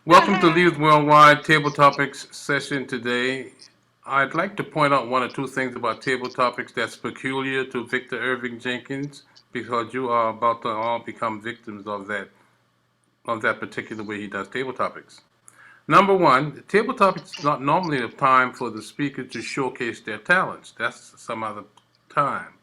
Welcome to Leaders Worldwide Table Topics session today. I'd like to point out one or two things about table topics that's peculiar to Victor Irving Jenkins because you are about to all become victims of that particular way he does table topics. Number one, table topics is not normally a time for the speaker to showcase their talents. That's some other time.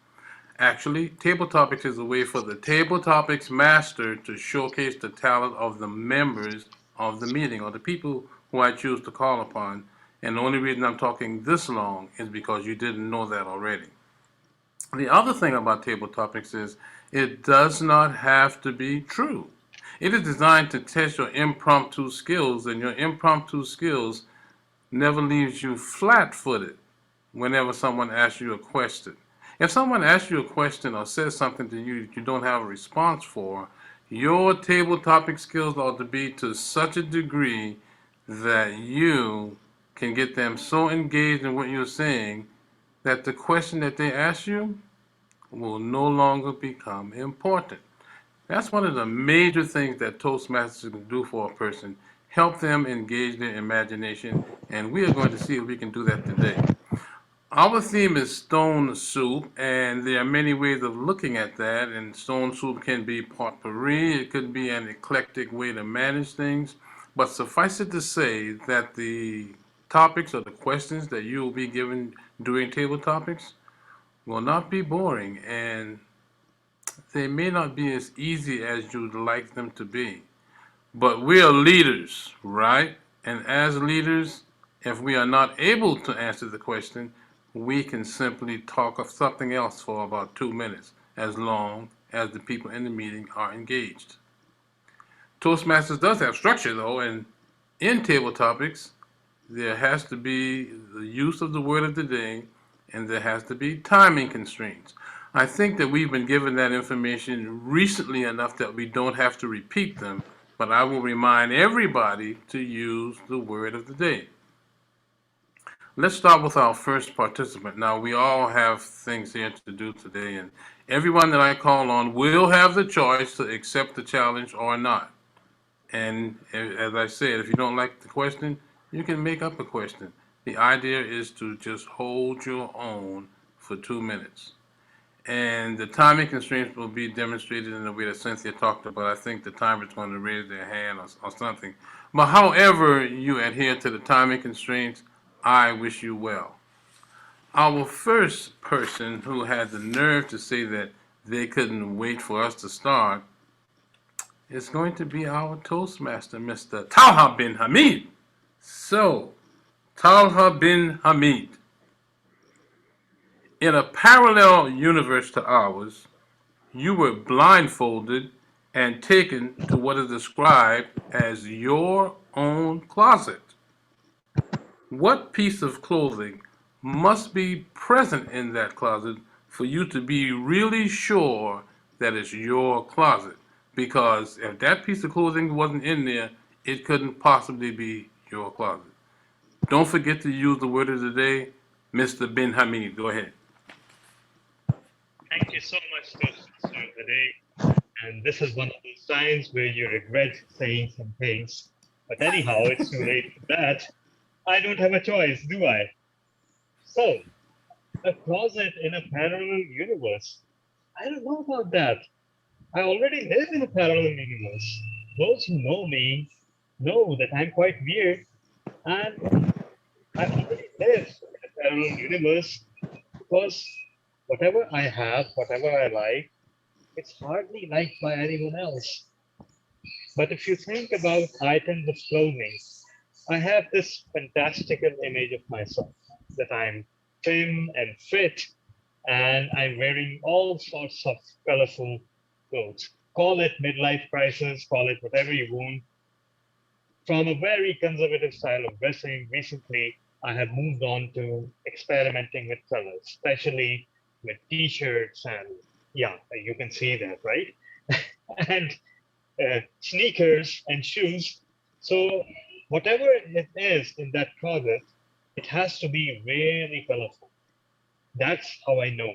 Actually, table topics is a way for the table topics master to showcase the talent of the members of the meeting or the people who I choose to call upon. And the only reason I'm talking this long is because you didn't know that already. The other thing about table topics is it does not have to be true. It is designed to test your impromptu skills, and your impromptu skills never leaves you flat-footed whenever someone asks you a question. If someone asks you a question or says something to you that you don't have a response for, your table topic skills ought to be to such a degree that you can get them so engaged in what you're saying that the question that they ask you will no longer become important. That's one of the major things that Toastmasters can do for a person. Help them engage their imagination, and we are going to see if we can do that today. Our theme is stone soup, and there are many ways of looking at that. And stone soup can be potpourri, it could be an eclectic way to manage things. But suffice it to say that the topics or the questions that you will be given during table topics will not be boring, and they may not be as easy as you'd like them to be. But we are leaders, right? And as leaders, if we are not able to answer the question, we can simply talk of something else for about 2 minutes, as long as the people in the meeting are engaged. Toastmasters does have structure, though, and in table topics, there has to be the use of the word of the day, and there has to be timing constraints. I think that we've been given that information recently enough that we don't have to repeat them, but I will remind everybody to use the word of the day. Let's start with our first participant. Now, we all have things here to do today, and everyone that I call on will have the choice to accept the challenge or not. And as I said, if you don't like the question, you can make up a question. The idea is to just hold your own for 2 minutes. And the timing constraints will be demonstrated in the way that Cynthia talked about. I think the timer is going to raise their hand or something. But however you adhere to the timing constraints, I wish you well. Our first person who had the nerve to say that they couldn't wait for us to start is going to be our Toastmaster, Mr. Talha bin Hamid. So, Talha bin Hamid, in a parallel universe to ours, you were blindfolded and taken to what is described as your own closet. What piece of clothing must be present in that closet for you to be really sure that it's your closet? Because if that piece of clothing wasn't in there, it couldn't possibly be your closet. Don't forget to use the word of the day, Mr. Bin Hamid. Go ahead. Thank you so much, Toastmaster of the Day. And this is one of those times where you regret saying some things. But anyhow, it's too late for that. I don't have a choice, do I? So, a closet in a parallel universe. I don't know about that. I already live in a parallel universe. Those who know me know that I'm quite weird, and I already live in a parallel universe because whatever I have, whatever I like, it's hardly liked by anyone else. But if you think about items of clothing, I have this fantastical image of myself that I'm thin and fit and I'm wearing all sorts of colorful clothes. Call it midlife crisis, call it whatever you want. From a very conservative style of dressing, recently I have moved on to experimenting with colors, especially with t-shirts and yeah, you can see that, right? and sneakers and shoes. So whatever it is in that closet, it has to be really colorful. That's how I know.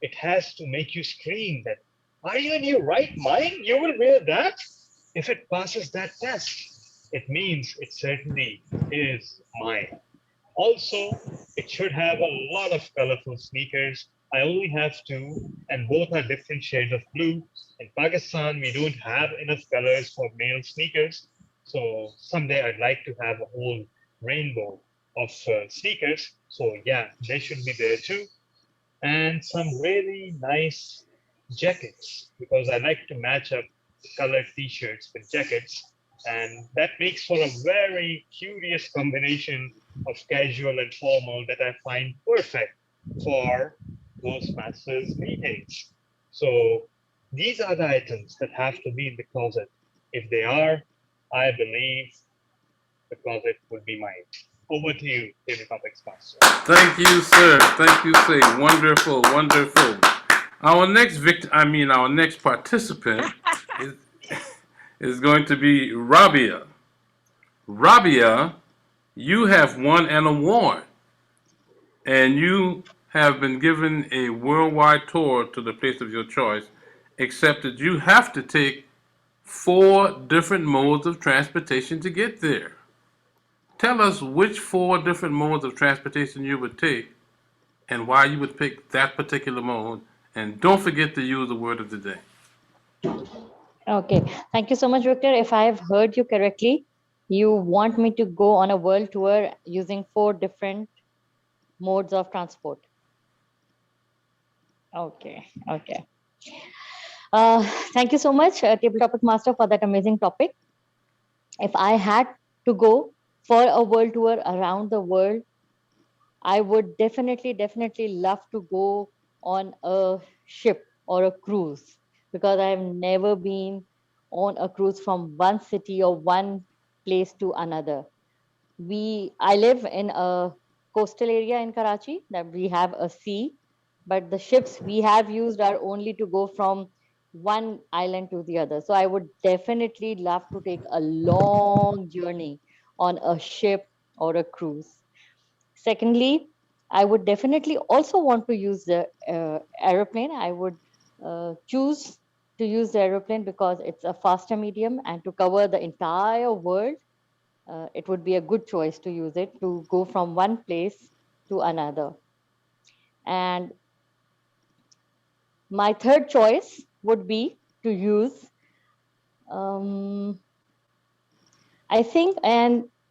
It has to make you scream that, are you in your right mind? You will wear that? If it passes that test. it means it certainly is mine. Also, it should have a lot of colorful sneakers. I only have two, and both are different shades of blue. In Pakistan, we don't have enough colors for male sneakers. So someday I'd like to have a whole rainbow of sneakers. So yeah, they should be there too. And some really nice jackets because I like to match up colored t-shirts with jackets. And that makes for a very curious combination of casual and formal that I find perfect for Toastmasters meetings. So these are the items that have to be in the closet. If they are, I believe the closet would be mine. Over to you, Table Topics Master. Thank you, sir. Thank you, sir. Wonderful, wonderful. Our next participant is, is going to be Ravia. Ravia, you have won an award, and you have been given a worldwide tour to the place of your choice, except that you have to take 4 different modes of transportation to get there. Tell us which 4 different modes of transportation you would take and why you would pick that particular mode. And don't forget to use the word of the day. Okay, thank you so much, Victor. If I have heard you correctly, you want me to go on a world tour using 4 different modes of transport. Okay, okay. Thank you so much, Table Topic Master, for that amazing topic. If I had to go for a world tour around the world, I would definitely love to go on a ship or a cruise because I've never been on a cruise from one city or one place to another. I live in a coastal area in Karachi that we have a sea, but the ships we have used are only to go from one island to the other. So I would definitely love to take a long journey on a ship or a cruise. Secondly, I would definitely also want to use the aeroplane. I would choose to use the aeroplane because it's a faster medium, and to cover the entire world, it would be a good choice to use it to go from one place to another. And my third choice would be to use, I think,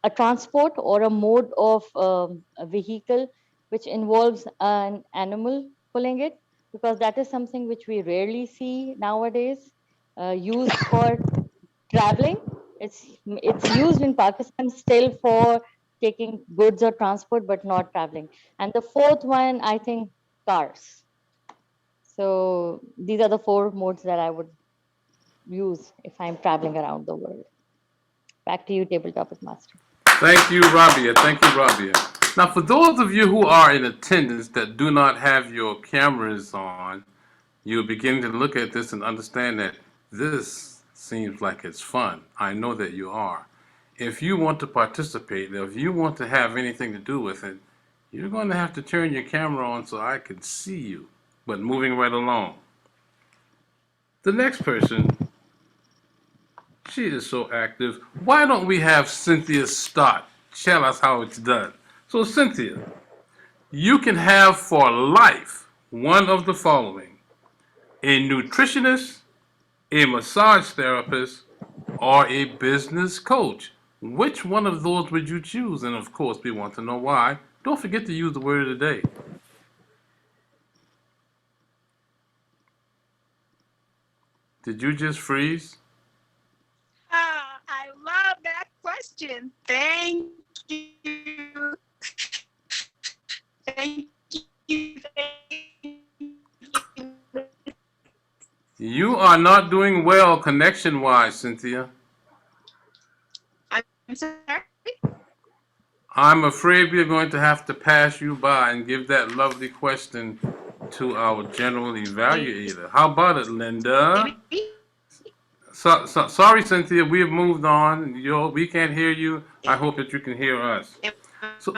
a transport or a mode of a vehicle which involves an animal pulling it, because that is something which we rarely see nowadays, used for traveling. It's used in Pakistan still for taking goods or transport, but not traveling. And the fourth one, I think, cars. So these are the 4 modes that I would use if I'm traveling around the world. Back to you, Table Topic Master. Thank you, Rabia. Thank you, Rabia. Now, for those of you who are in attendance that do not have your cameras on, you're beginning to look at this and understand that this seems like it's fun. I know that you are. If you want to participate, if you want to have anything to do with it, you're going to have to turn your camera on so I can see you. But moving right along. The next person, she is so active. Why don't we have Cynthia start? Tell us how it's done. So, Cynthia, you can have for life one of the following: a nutritionist, a massage therapist, or a business coach. Which one of those would you choose? And of course, we want to know why. Don't forget to use the word of the day. Did you just freeze? I love that question. Thank you. Thank you. You are not doing well connection-wise, Cynthia. I'm sorry. I'm afraid we're going to have to pass you by and give that lovely question to our general evaluator. How about it, Linda? Sorry, Cynthia, we have moved on. We can't hear you. I hope that you can hear us. So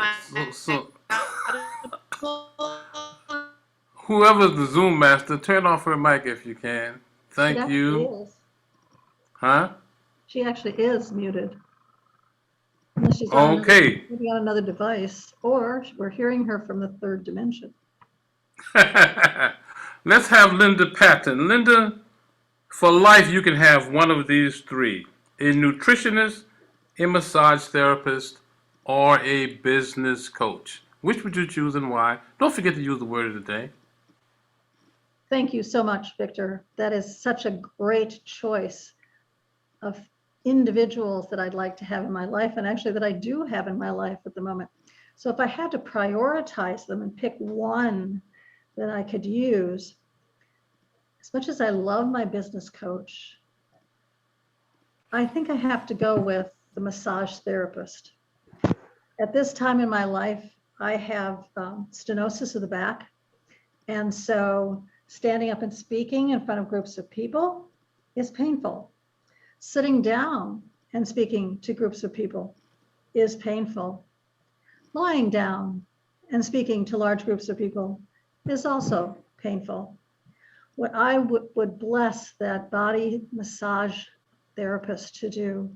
whoever's the Zoom master, turn off her mic if you can. Thank you. Is. Huh? She actually is muted. Unless she's on another, Okay. maybe on another device, or we're hearing her from the third dimension. Let's have Linda Patton. Linda, for life, you can have one of these three: a nutritionist, a massage therapist, or a business coach. Which would you choose and why? Don't forget to use the word of the day. Thank you so much, Victor. That is such a great choice of individuals that I'd like to have in my life, and actually that I do have in my life at the moment. So if I had to prioritize them and pick one that I could use, as much as I love my business coach, I think I have to go with the massage therapist. At this time in my life, I have stenosis of the back. And so standing up and speaking in front of groups of people is painful. Sitting down and speaking to groups of people is painful. Lying down and speaking to large groups of people is also painful. What I would bless that body massage therapist to do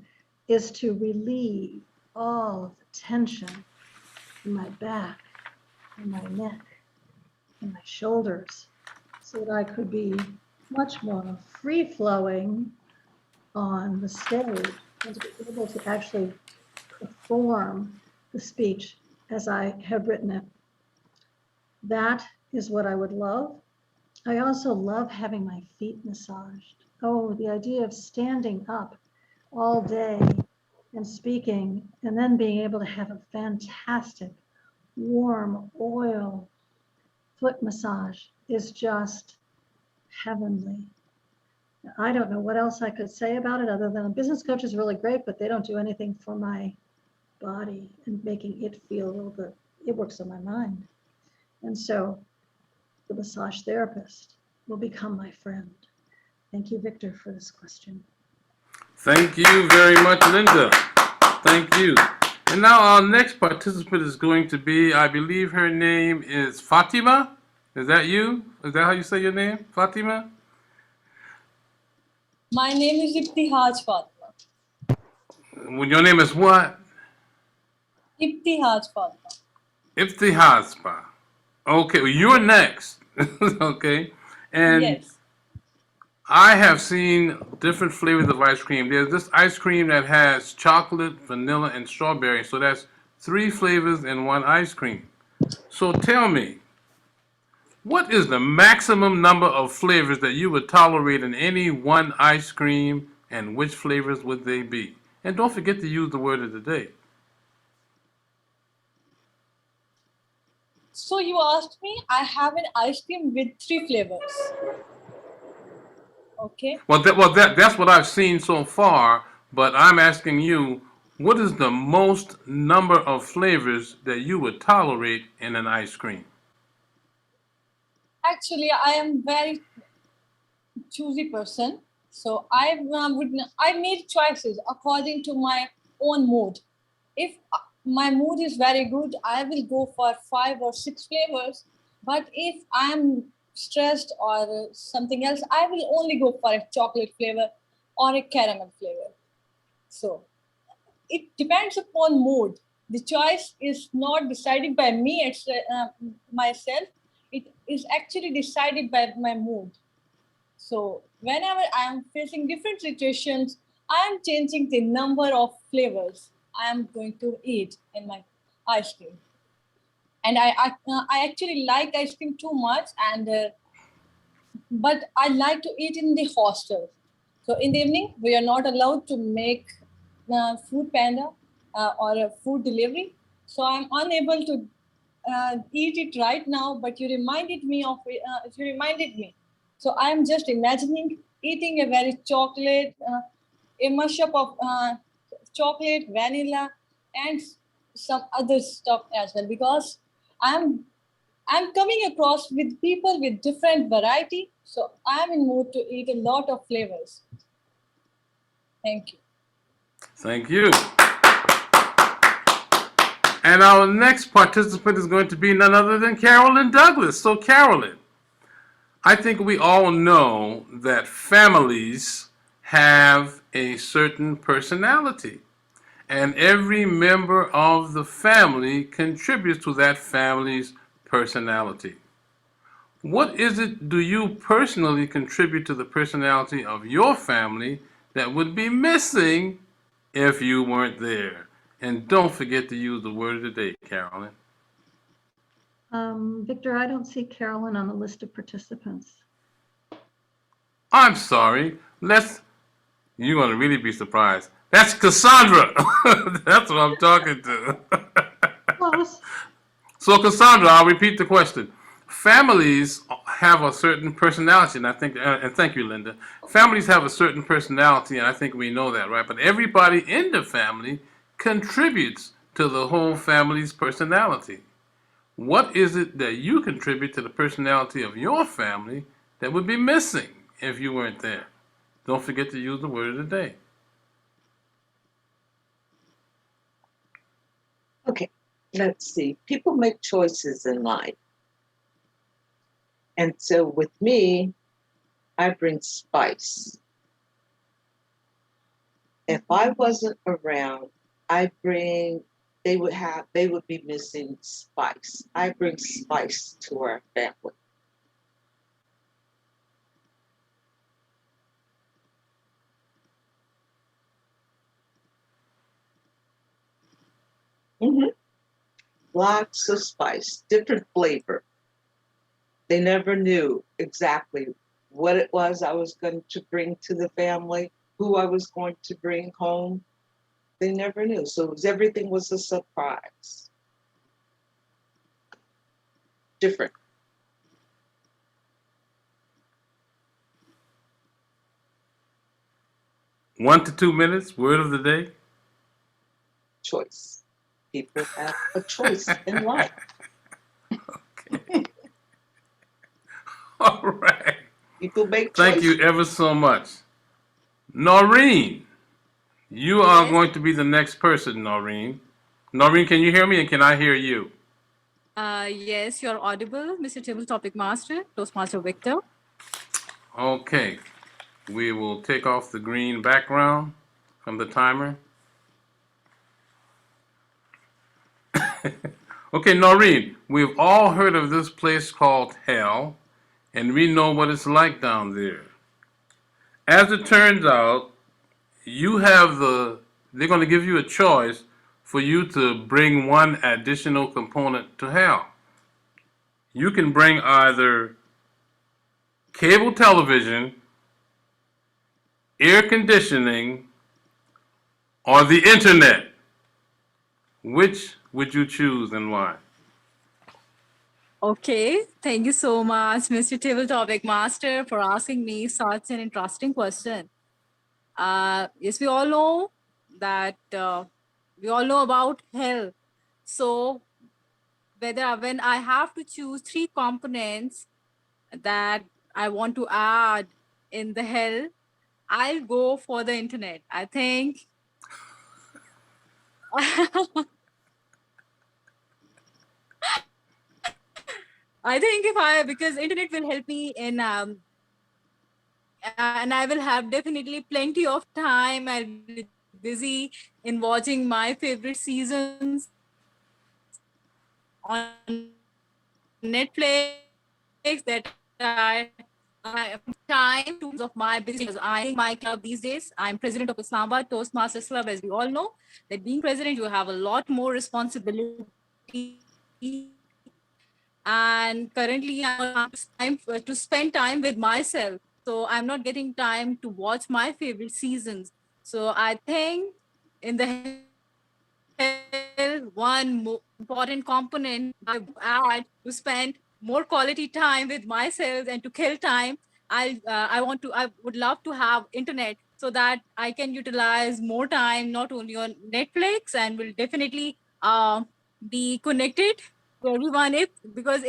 is to relieve all of the tension in my back, in my neck, in my shoulders, so that I could be much more free-flowing on the stage and to be able to actually perform the speech as I have written it. That is what I would love. I also love having my feet massaged. Oh, the idea of standing up all day and speaking and then being able to have a fantastic warm oil foot massage is just heavenly. I don't know what else I could say about it other than a business coach is really great, but they don't do anything for my body and making it feel a little bit, it works on my mind. And so the massage therapist will become my friend. Thank you, Victor, for this question. Thank you very much, Linda. Thank you. And now our next participant is going to be, I believe her name is Fatima. Is that you? Is that how you say your name, Fatima? My name is Ibtihaj Fatima. Well, your name is what? Ibtihaj Fatima. Iftihaspa. Okay, well, you're next. Okay. And Yes. I have seen different flavors of ice cream. There's this ice cream that has chocolate, vanilla, and strawberry. So that's 3 flavors in one ice cream. So tell me, what is the maximum number of flavors that you would tolerate in any one ice cream, and which flavors would they be? And don't forget to use the word of the day. So you asked me, I have an ice cream with 3 flavors. Okay. Well, that's what I've seen so far, but I'm asking you, what is the most number of flavors that you would tolerate in an ice cream? Actually, I am very choosy person. So I made choices according to my own mood. If my mood is very good, I will go for 5 or 6 flavors. But if I am stressed or something else, I will only go for a chocolate flavor or a caramel flavor. So it depends upon mood. The choice is not decided by me, myself. It is actually decided by my mood. So whenever I am facing different situations, I am changing the number of flavors I am going to eat in my ice cream. And I actually like ice cream too much, but I like to eat in the hostel. So in the evening, we are not allowed to make food panda or a food delivery. So I'm unable to eat it right now, but you reminded me of it. You reminded me. So I am just imagining eating a very chocolate, a mashup of chocolate, vanilla, and some other stuff as well, because I'm coming across with people with different variety. So I'm in mood to eat a lot of flavors. Thank you. Thank you. And our next participant is going to be none other than Carolyn Douglas. So Carolyn, I think we all know that families have a certain personality. and every member of the family contributes to that family's personality. What is it do you personally contribute to the personality of your family that would be missing if you weren't there? And don't forget to use the word of the day, Carolyn. Victor, I don't see Carolyn on the list of participants. I'm sorry. You're going to really be surprised. That's Cassandra. That's what I'm talking to. Close. So, Cassandra, I'll repeat the question. Families have a certain personality, and and thank you, Linda. Families have a certain personality, and I think we know that, right? But everybody in the family contributes to the whole family's personality. What is it that you contribute to the personality of your family that would be missing if you weren't there? Don't forget to use the word of the day. Okay, let's see. People make choices in life. And so with me, I bring spice. If I wasn't around, they would be missing spice. I bring spice to our family. Mm-hmm. Lots of spice, different flavor. They never knew exactly what it was I was going to bring to the family, who I was going to bring home. They never knew. So everything was a surprise. Different. One to 2 minutes, word of the day. Choice. People have a choice in life. Okay. All right. People make Thank choices. you ever so much. Noreen, you are Yes. going to be the next person, Noreen. Noreen, can you hear me and can I hear you? Yes, you're audible, Mr. Table Topic Master, Toastmaster Victor. Okay. We will take off the green background from the timer. Okay, Noreen, we've all heard of this place called hell, and we know what it's like down there. As it turns out, they're going to give you a choice for you to bring one additional component to hell. You can bring either cable television, air conditioning, or the internet. Which would you choose and why? Okay, thank you so much, Mr. Table Topic Master, for asking me such an interesting question. Yes, we all know that we all know about hell. So when I have to choose three components that I want to add in the hell, I'll go for the internet. I think because internet will help me in and I will have definitely plenty of time. I'll be busy in watching my favorite seasons on Netflix that I time to of my business. I my club these days. I'm president of Islamabad Toastmasters Club, as we all know. That being president, you have a lot more responsibility. And currently, I'm time to spend time with myself. So I'm not getting time to watch my favorite seasons. So I think in the one more important component I add to spend more quality time with myself and to kill time. I would love to have internet so that I can utilize more time not only on Netflix and will definitely be connected to everyone if because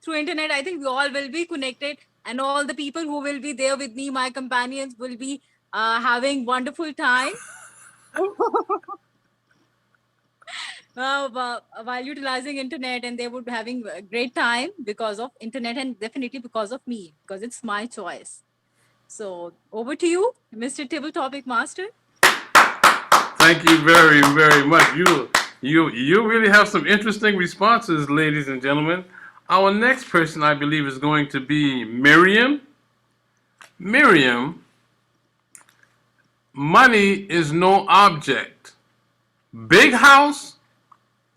through internet I think we all will be connected and all the people who will be there with me, my companions, will be having wonderful time. While utilizing internet, and they would be having a great time because of internet and definitely because of me, because it's my choice. So over to you, Mr. Table Topic Master. Thank you very, very much. You really have some interesting responses, ladies and gentlemen. Our next person, I believe, is going to be Miriam. Miriam, money is no object. Big house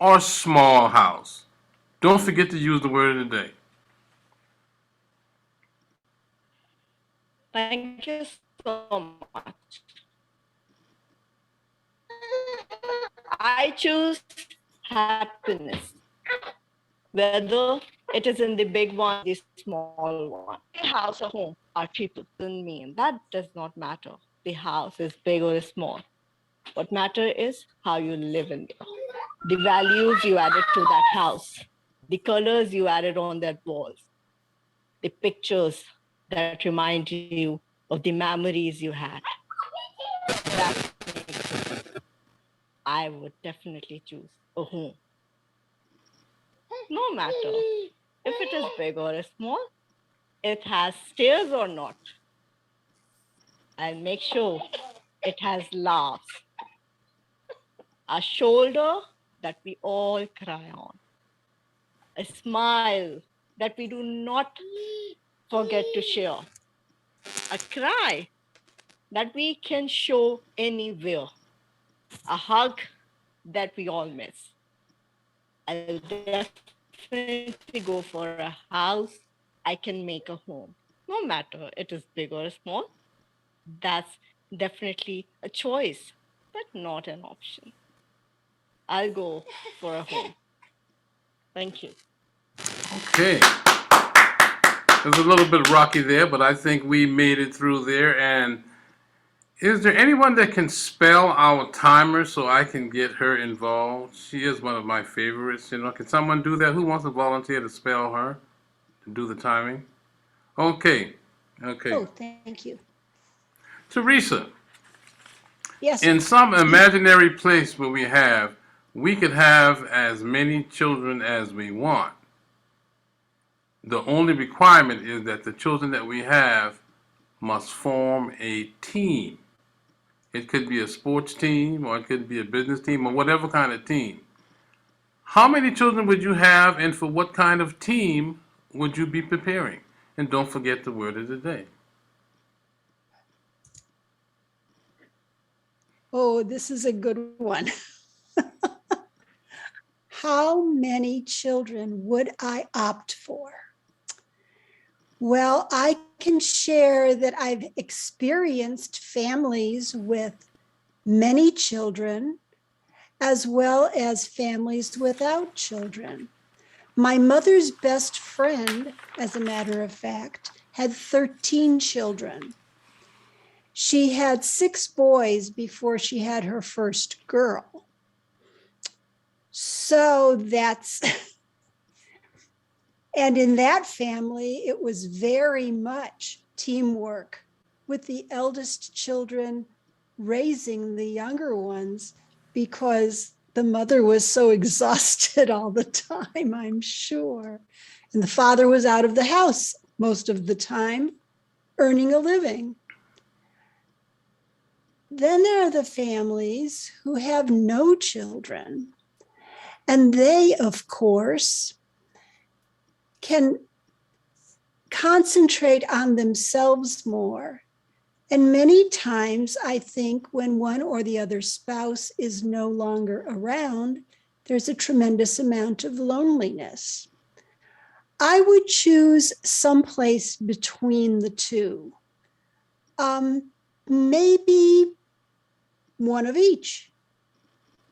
or small house? Don't forget to use the word of the day. Thank you so much. I choose happiness, whether it is in the big one, the small one. The house or home are people in me, that does not matter. The house is big or small. What matters is how you live in there. The values you added to that house, the colors you added on that walls, the pictures that remind you of the memories you had. That I would definitely choose a home. No matter if it is big or small, it has stairs or not. I'll make sure it has laughs, a shoulder that we all cry on, a smile that we do not forget to share, a cry that we can show anywhere, a hug that we all miss. I'll definitely go for a house I can make a home. No matter it is big or small, that's definitely a choice, but not an option. I'll go for a home. Thank you. Okay. It was a little bit rocky there, but I think we made it through there. And is there anyone that can spell our timer so I can get her involved? She is one of my favorites. Can someone do that? Who wants to volunteer to spell her, to do the timing? Okay. Oh, thank you. Teresa, Yes. in some imaginary place where we could have as many children as we want. The only requirement is that the children that we have must form a team. It could be a sports team, or it could be a business team, or whatever kind of team. How many children would you have, and for what kind of team would you be preparing? And don't forget the word of the day. Oh, this is a good one. How many children would I opt for? Well, I can share that I've experienced families with many children, as well as families without children. My mother's best friend, as a matter of fact, had 13 children. She had 6 boys before she had her first girl. So that's, and in that family, it was very much teamwork, with the eldest children raising the younger ones because the mother was so exhausted all the time, I'm sure. And the father was out of the house most of the time, earning a living. Then there are the families who have no children. And they, of course, can concentrate on themselves more. And many times, I think when one or the other spouse is no longer around, there's a tremendous amount of loneliness. I would choose someplace between the two. Maybe one of each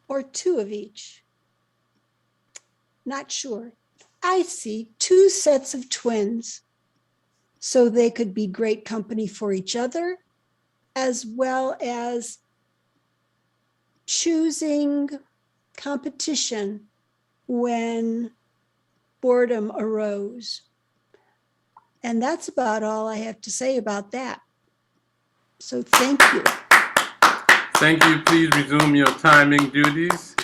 or 2 of each. Not sure. I see 2 sets of twins, so they could be great company for each other, as well as choosing competition when boredom arose. And that's about all I have to say about that. So thank you. Thank you. Please resume your timing duties.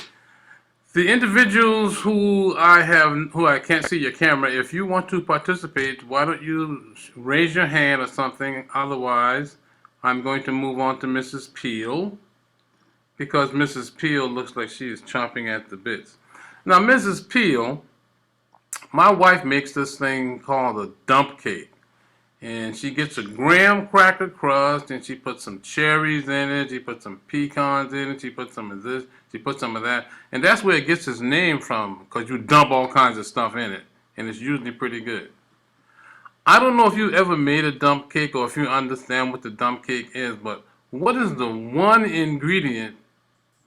The individuals who I can't see your camera, if you want to participate, why don't you raise your hand or something? Otherwise, I'm going to move on to Mrs. Peel. because Mrs. Peel looks like she is chomping at the bits. Now, Mrs. Peel, my wife makes this thing called a dump cake. And she gets a graham cracker crust, and she puts some cherries in it, she puts some pecans in it, she puts some of this, she puts some of that. And that's where it gets its name from, because you dump all kinds of stuff in it. And it's usually pretty good. I don't know if you ever made a dump cake or if you understand what the dump cake is, but what is the one ingredient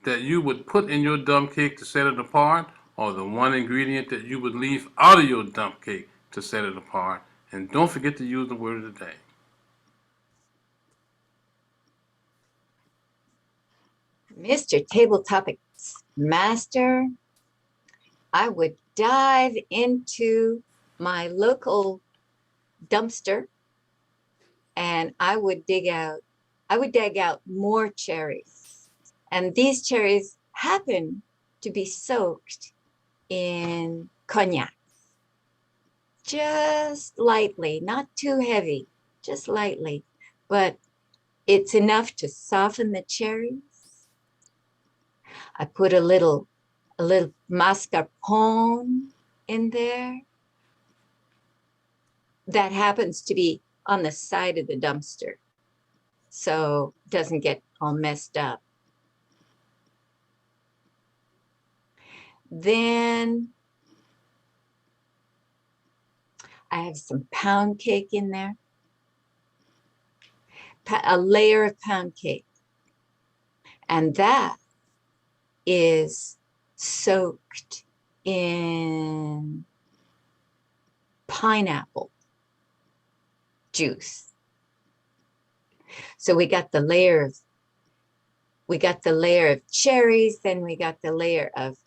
that you would put in your dump cake to set it apart, or the one ingredient that you would leave out of your dump cake to set it apart? And don't forget to use the word of the day. Mr. Table Topics Master, I would dive into my local dumpster and I would dig out more cherries. And these cherries happen to be soaked in cognac. Just lightly, not too heavy, just lightly, but it's enough to soften the cherries. I put a little mascarpone in there. That happens to be on the side of the dumpster, so it doesn't get all messed up. Then I have some pound cake in there, a layer of pound cake, and that is soaked in pineapple juice. So we got the layer of cherries, then we got the layer of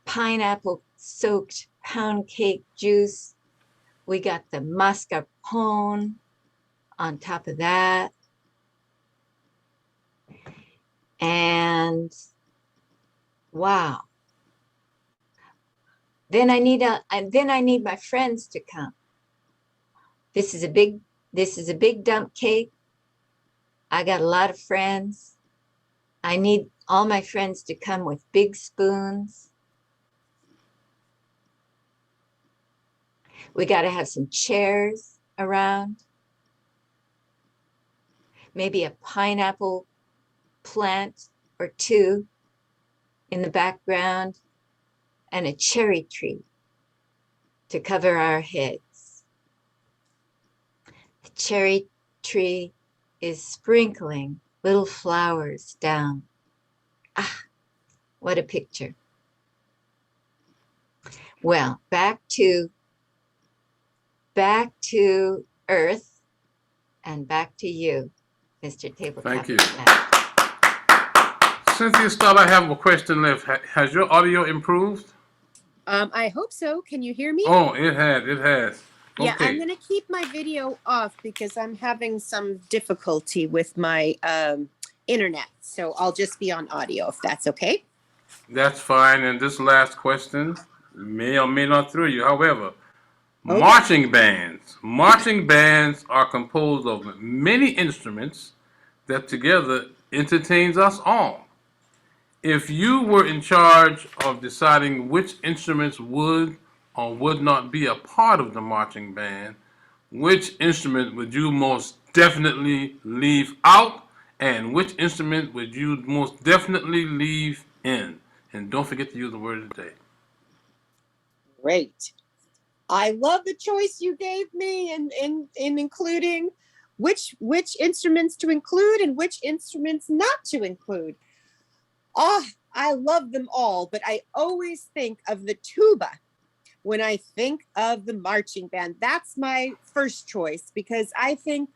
pineapple soaked pound cake juice. We got the mascarpone on top of that. And wow. Then I need my friends to come. This is a big dump cake. I got a lot of friends. I need all my friends to come with big spoons. We got to have some chairs around. Maybe a pineapple plant or two in the background and a cherry tree to cover our heads. The cherry tree is sprinkling little flowers down. Ah, what a picture. Well, back to Earth and back to you, Mr. Table Thank you. Topicsmaster. Cynthia Stott, I have a question left. Has your audio improved? I hope so. Can you hear me? Oh, it has. Yeah, Okay. I'm going to keep my video off because I'm having some difficulty with my internet. So I'll just be on audio if that's okay. That's fine. And this last question may or may not throw you. However, Okay. Marching bands are composed of many instruments that together entertains us all. If you were in charge of deciding which instruments would or would not be a part of the marching band, which instrument would you most definitely leave out, and which instrument would you most definitely leave in? And don't forget to use the word of the day. Great. I love the choice you gave me in including which instruments to include and which instruments not to include. Oh, I love them all, but I always think of the tuba when I think of the marching band. That's my first choice because I think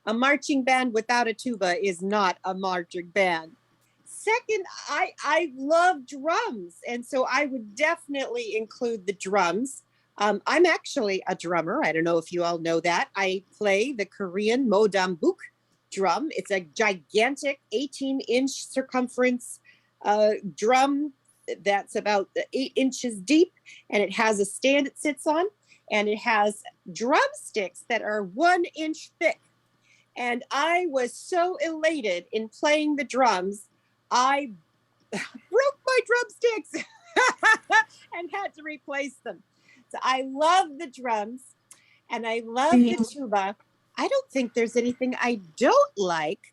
a marching band without a tuba is not a marching band. Second, I love drums, and so I would definitely include the drums. I'm actually a drummer. I don't know if you all know that. I play the Korean modambuk drum. It's a gigantic 18-inch circumference drum that's about 8 inches deep, and it has a stand it sits on, and it has drumsticks that are 1 inch thick. And I was so elated in playing the drums, I broke my drumsticks and had to replace them. So I love the drums and I love the tuba. I don't think there's anything I don't like.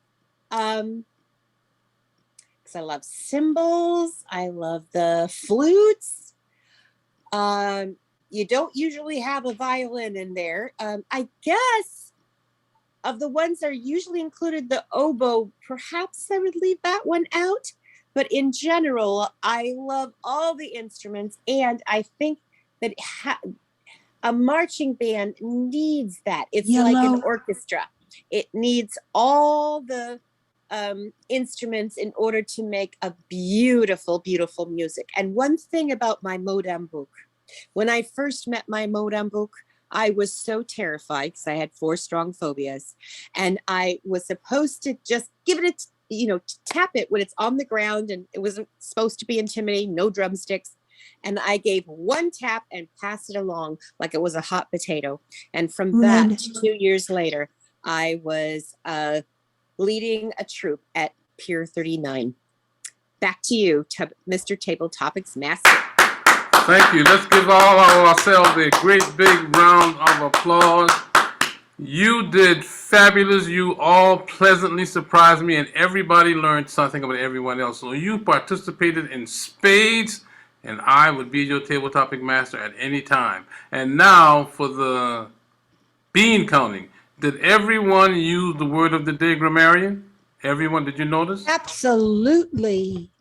Because I love cymbals. I love the flutes. You don't usually have a violin in there. I guess of the ones that are usually included, the oboe, perhaps I would leave that one out. But in general, I love all the instruments. And I think that a marching band needs that. It's like an orchestra. It needs all the instruments in order to make a beautiful, beautiful music. And one thing about my modem book, when I first met my modem book, I was so terrified because I had 4 strong phobias. And I was supposed to just give it, tap it when it's on the ground, and it wasn't supposed to be intimidating, no drumsticks. And I gave 1 tap and passed it along like it was a hot potato. And from that, 2 years later, I was leading a troop at Pier 39. Back to you, Mr. Table Topics Master. Thank you. Let's give all of ourselves a great big round of applause. You did fabulous. You all pleasantly surprised me, and everybody learned something about everyone else. So you participated in spades, and I would be your table topic master at any time. And now for the bean counting. Did everyone use the word of the day, grammarian? Everyone, did you notice? Absolutely.